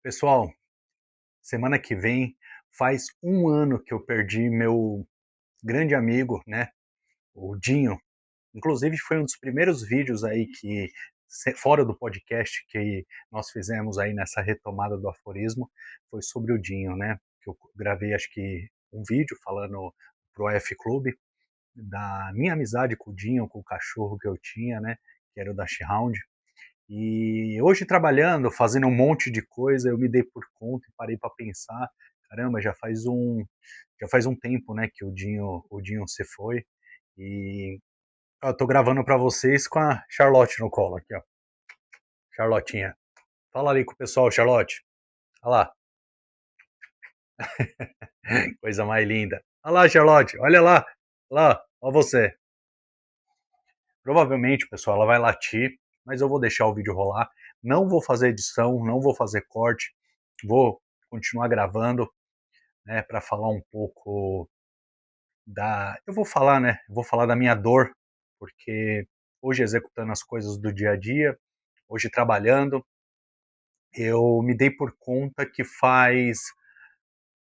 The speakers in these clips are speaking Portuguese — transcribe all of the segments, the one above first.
Pessoal, semana que vem faz um ano que eu perdi meu grande amigo, né, o Dinho. Inclusive foi um dos primeiros vídeos aí que, fora do podcast, que nós fizemos aí nessa retomada do aforismo, foi sobre o Dinho, né, que eu gravei acho que um vídeo falando pro F Clube da minha amizade com o Dinho, com o cachorro que eu tinha, né, que era o Dash Hound. E hoje trabalhando, fazendo um monte de coisa, eu me dei por conta e parei para pensar, caramba, já faz um tempo, né, que o Dinho se foi. E eu tô gravando para vocês com a Charlotte no colo aqui, ó. Charlotinha. Fala ali com o pessoal, Charlotte. Olha lá, coisa mais linda. Olha lá, Charlotte, olha lá. Lá, ó você. Provavelmente, pessoal, ela vai latir, mas eu vou deixar o vídeo rolar. Não vou fazer edição, não vou fazer corte. Vou continuar gravando, né, para falar um pouco eu vou falar, né, eu vou falar da minha dor, porque hoje executando as coisas do dia a dia, hoje trabalhando, eu me dei por conta que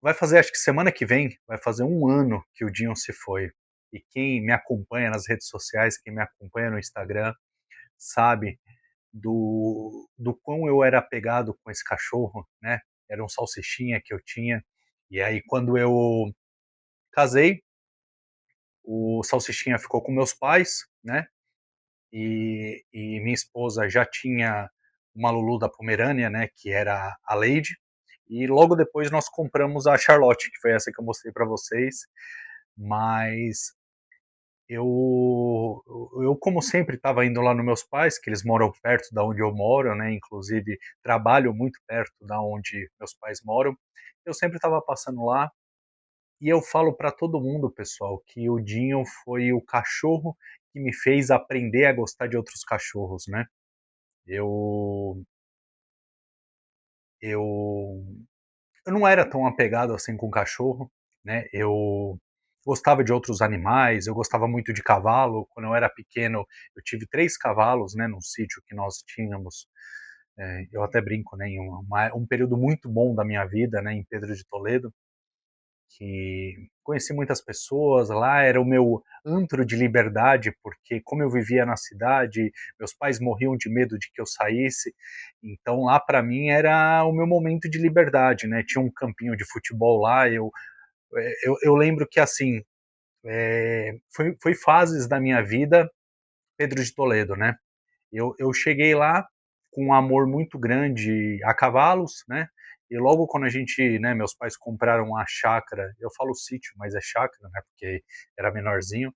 vai fazer, acho que semana que vem, vai fazer um ano que o Dinho se foi. E quem me acompanha nas redes sociais, quem me acompanha no Instagram, sabe do quão eu era apegado com esse cachorro, né? Era um salsichinha que eu tinha. E aí, quando eu casei, o salsichinha ficou com meus pais, né? E minha esposa já tinha uma Lulu da Pomerânia, né? Que era a Lady. E logo depois nós compramos a Charlotte, que foi essa que eu mostrei para vocês. Mas eu como sempre estava indo lá nos meus pais, que eles moram perto da onde eu moro, né? Inclusive trabalho muito perto da onde meus pais moram. Eu sempre estava passando lá e eu falo para todo mundo, pessoal, que o Dinho foi o cachorro que me fez aprender a gostar de outros cachorros, né? Eu eu eu não era tão apegado assim com cachorro, né? Eu gostava de outros animais, eu gostava muito de cavalo. Quando eu era pequeno, eu tive 3 cavalos, né, num sítio que nós tínhamos. Eu até brinco, né, em um período muito bom da minha vida, né, em Pedro de Toledo, que conheci muitas pessoas lá, era o meu antro de liberdade, porque como eu vivia na cidade, meus pais morriam de medo de que eu saísse, então lá para mim era o meu momento de liberdade, né? Tinha um campinho de futebol lá, eu lembro que assim, foi fases da minha vida Pedro de Toledo, né? Eu cheguei lá com um amor muito grande a cavalos, né? E logo quando a gente, né, meus pais compraram a chácara, eu falo sítio, mas é chácara, né? Porque era menorzinho.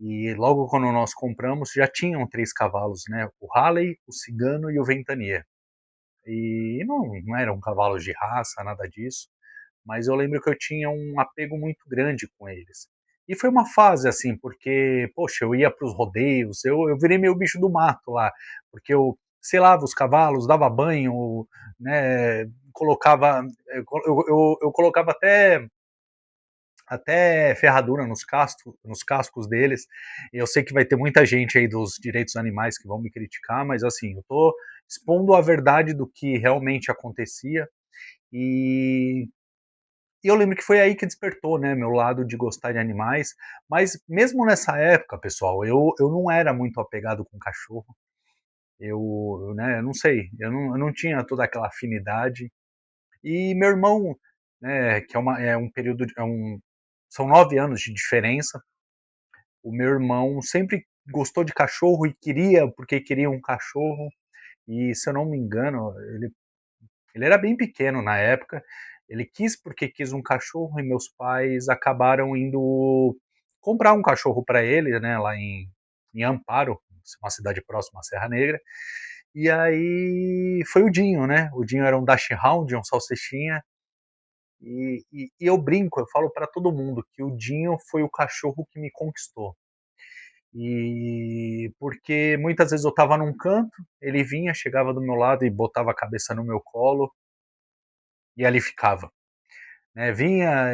E logo quando nós compramos, já tinham 3 cavalos, né? O Halley, o Cigano e o Ventania. E não eram cavalos de raça, nada disso, mas eu lembro que eu tinha um apego muito grande com eles. E foi uma fase assim, porque, poxa, eu ia para os rodeios, eu virei meio bicho do mato lá, porque eu selava os cavalos, dava banho, né, colocava, eu colocava até ferradura nos cascos deles. Eu sei que vai ter muita gente aí dos direitos animais que vão me criticar, mas assim, eu tô expondo a verdade do que realmente acontecia. E eu lembro que foi aí que despertou, né, meu lado de gostar de animais. Mas mesmo nessa época, pessoal, eu não era muito apegado com cachorro. Né, eu não sei, eu não tinha toda aquela afinidade. E meu irmão, né, que é um período, são 9 anos de diferença. O meu irmão sempre gostou de cachorro e porque queria um cachorro. E se eu não me engano, ele era bem pequeno na época. Ele quis porque quis um cachorro e meus pais acabaram indo comprar um cachorro para ele, né, lá em Amparo, uma cidade próxima à Serra Negra. E aí foi o Dinho, né? O Dinho era um Dachshund, um salsichinha. E eu brinco, eu falo para todo mundo que o Dinho foi o cachorro que me conquistou. E porque muitas vezes eu estava num canto, ele vinha, chegava do meu lado e botava a cabeça no meu colo e ali ficava. Né, vinha,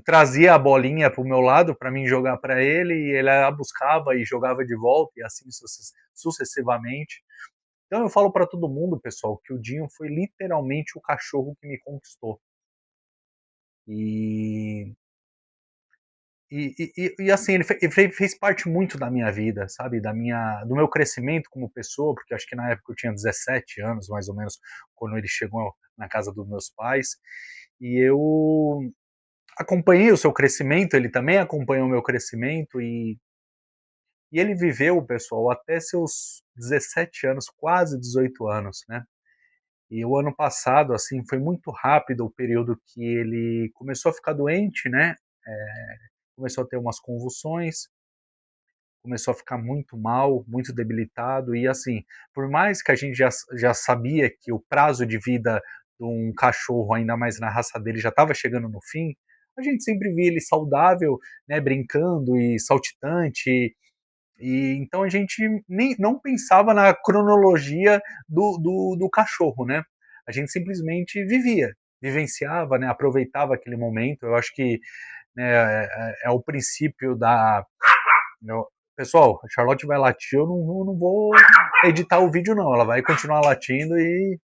trazia a bolinha para o meu lado para mim jogar para ele, e ele a buscava e jogava de volta, e assim sucessivamente. Então eu falo para todo mundo, pessoal, que o Dinho foi literalmente o cachorro que me conquistou. E, assim, ele fez parte muito da minha vida, sabe? Do meu crescimento como pessoa, porque acho que na época eu tinha 17 anos, mais ou menos, quando ele chegou na casa dos meus pais. E eu acompanhei o seu crescimento, ele também acompanhou o meu crescimento, e ele viveu, pessoal, até seus 17 anos, quase 18 anos, né? E o ano passado, assim, foi muito rápido o período que ele começou a ficar doente, né? Começou a ter umas convulsões, começou a ficar muito mal, muito debilitado, e assim, por mais que a gente já sabia que o prazo de vida de um cachorro, ainda mais na raça dele, já estava chegando no fim, a gente sempre via ele saudável, né, brincando e saltitante, e então a gente nem, não pensava na cronologia do cachorro, né? A gente simplesmente vivia, vivenciava, né, aproveitava aquele momento. Eu acho que, né, é o princípio da. Pessoal, a Charlotte vai latir, eu não vou editar o vídeo, não. Ela vai continuar latindo e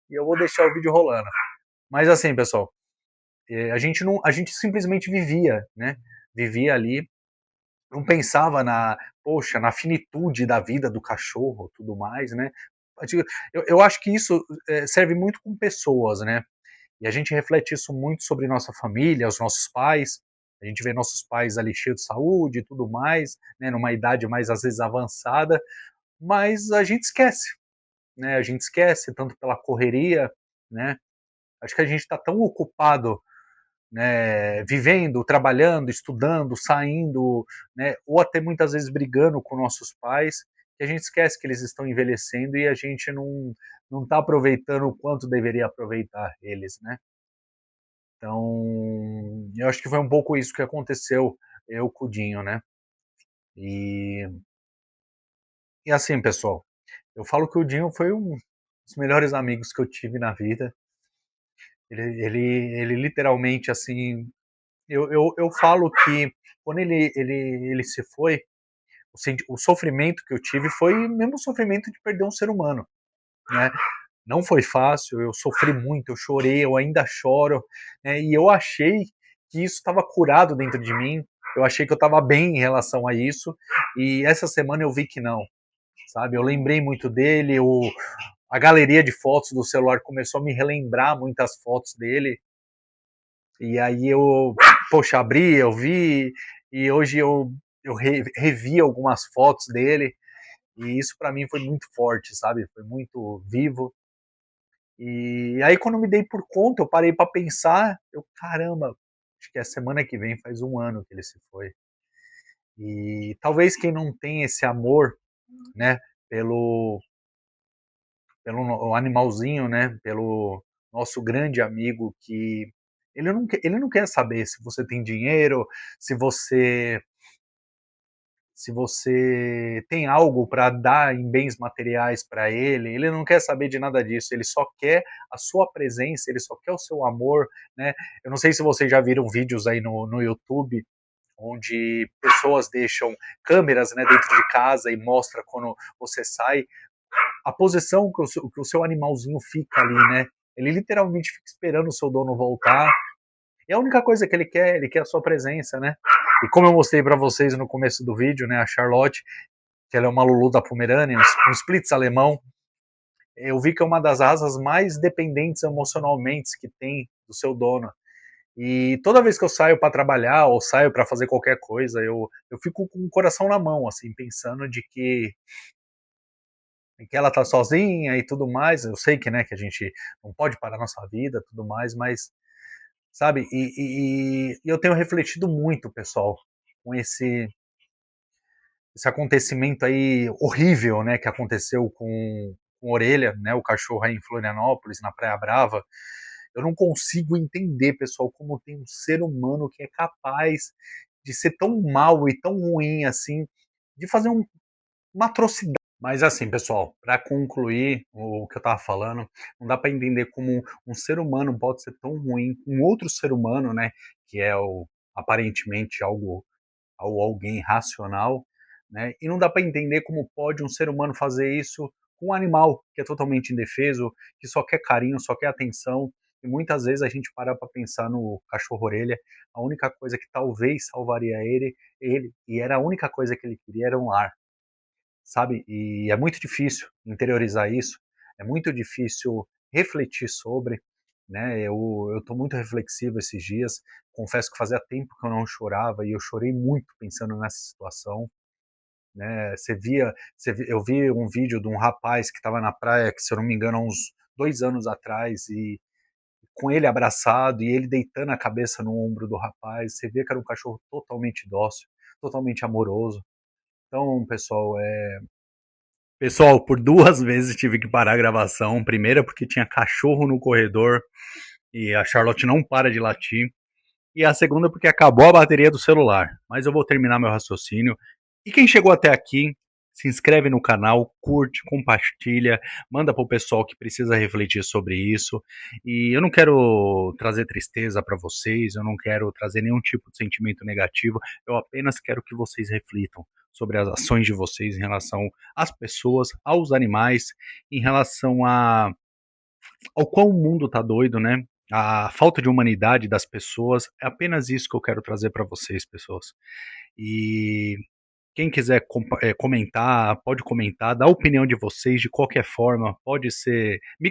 eu vou deixar o vídeo rolando. Mas assim, pessoal, a gente simplesmente vivia, né? Vivia ali, não pensava poxa, na finitude da vida do cachorro, tudo mais, né? Eu acho que isso serve muito com pessoas, né? E a gente reflete isso muito sobre nossa família, os nossos pais. A gente vê nossos pais ali cheios de saúde e tudo mais, né, numa idade mais às vezes avançada, mas a gente esquece, né? A gente esquece tanto pela correria, né? Acho que a gente está tão ocupado, né, vivendo, trabalhando, estudando, saindo, né, ou até muitas vezes brigando com nossos pais, que a gente esquece que eles estão envelhecendo e a gente não está aproveitando o quanto deveria aproveitar eles, né? Então, eu acho que foi um pouco isso que aconteceu eu com o Dinho, né? E, e assim, pessoal, eu falo que o Dinho foi um dos melhores amigos que eu tive na vida. Ele literalmente, assim, eu falo que quando ele se foi, o sofrimento que eu tive foi o mesmo sofrimento de perder um ser humano, né? Não foi fácil, eu sofri muito, eu chorei, eu ainda choro, né? E eu achei que isso estava curado dentro de mim, eu achei que eu estava bem em relação a isso, e essa semana eu vi que não, sabe? Eu lembrei muito dele, a galeria de fotos do celular começou a me relembrar muitas fotos dele, e aí eu, poxa, abri, eu vi, e hoje eu revi algumas fotos dele, e isso para mim foi muito forte, sabe? Foi muito vivo. E aí quando me dei por conta, eu parei para pensar, eu, caramba, acho que é a semana que vem faz um ano que ele se foi. E talvez quem não tem esse amor, né, pelo, pelo animalzinho, né, pelo nosso grande amigo que ele não quer saber se você tem dinheiro, se você se você tem algo para dar em bens materiais para ele não quer saber de nada disso, ele só quer a sua presença, ele só quer o seu amor, né? Eu não sei se vocês já viram vídeos aí no YouTube, onde pessoas deixam câmeras, né, dentro de casa e mostra quando você sai, a posição que o seu animalzinho fica ali, né? Ele literalmente fica esperando o seu dono voltar. E a única coisa que ele quer a sua presença, né? E como eu mostrei para vocês no começo do vídeo, né, a Charlotte, que ela é uma Lulu da Pomerânia, um Spitz alemão, eu vi que é uma das raças mais dependentes emocionalmente que tem do seu dono. E toda vez que eu saio para trabalhar ou saio para fazer qualquer coisa, eu fico com o coração na mão, assim, pensando de que ela tá sozinha e tudo mais. Eu sei que, né, que a gente não pode parar nossa vida, tudo mais, mas sabe? E eu tenho refletido muito, pessoal, com esse acontecimento aí horrível, né, que aconteceu com Orelha, né, o cachorro aí em Florianópolis, na Praia Brava. Eu não consigo entender, pessoal, como tem um ser humano que é capaz de ser tão mal e tão ruim assim, de fazer uma atrocidade. Mas assim, pessoal, para concluir o que eu estava falando, não dá para entender como um ser humano pode ser tão ruim com outro ser humano, né, que é aparentemente alguém racional, né? E não dá para entender como pode um ser humano fazer isso com um animal que é totalmente indefeso, que só quer carinho, só quer atenção. E muitas vezes a gente para para pensar no cachorro-orelha, a única coisa que talvez salvaria ele, e era a única coisa que ele queria, era um lar, sabe? E é muito difícil interiorizar isso, é muito difícil refletir sobre, né? Eu estou muito reflexivo esses dias, confesso que fazia tempo que eu não chorava e eu chorei muito pensando nessa situação, né? Eu vi um vídeo de um rapaz que estava na praia, que se eu não me engano, há uns 2 anos atrás, e com ele abraçado e ele deitando a cabeça no ombro do rapaz, você vê que era um cachorro totalmente dócil, totalmente amoroso. Então, pessoal, por 2 vezes tive que parar a gravação. Primeira porque tinha cachorro no corredor e a Charlotte não para de latir. E a segunda porque acabou a bateria do celular. Mas eu vou terminar meu raciocínio. E quem chegou até aqui, se inscreve no canal, curte, compartilha, manda pro pessoal que precisa refletir sobre isso. E eu não quero trazer tristeza para vocês, eu não quero trazer nenhum tipo de sentimento negativo, eu apenas quero que vocês reflitam sobre as ações de vocês em relação às pessoas, aos animais, em relação ao quão o mundo tá doido, né? A falta de humanidade das pessoas, é apenas isso que eu quero trazer para vocês, pessoas. E quem quiser comentar, pode comentar, dar a opinião de vocês de qualquer forma, pode ser. Me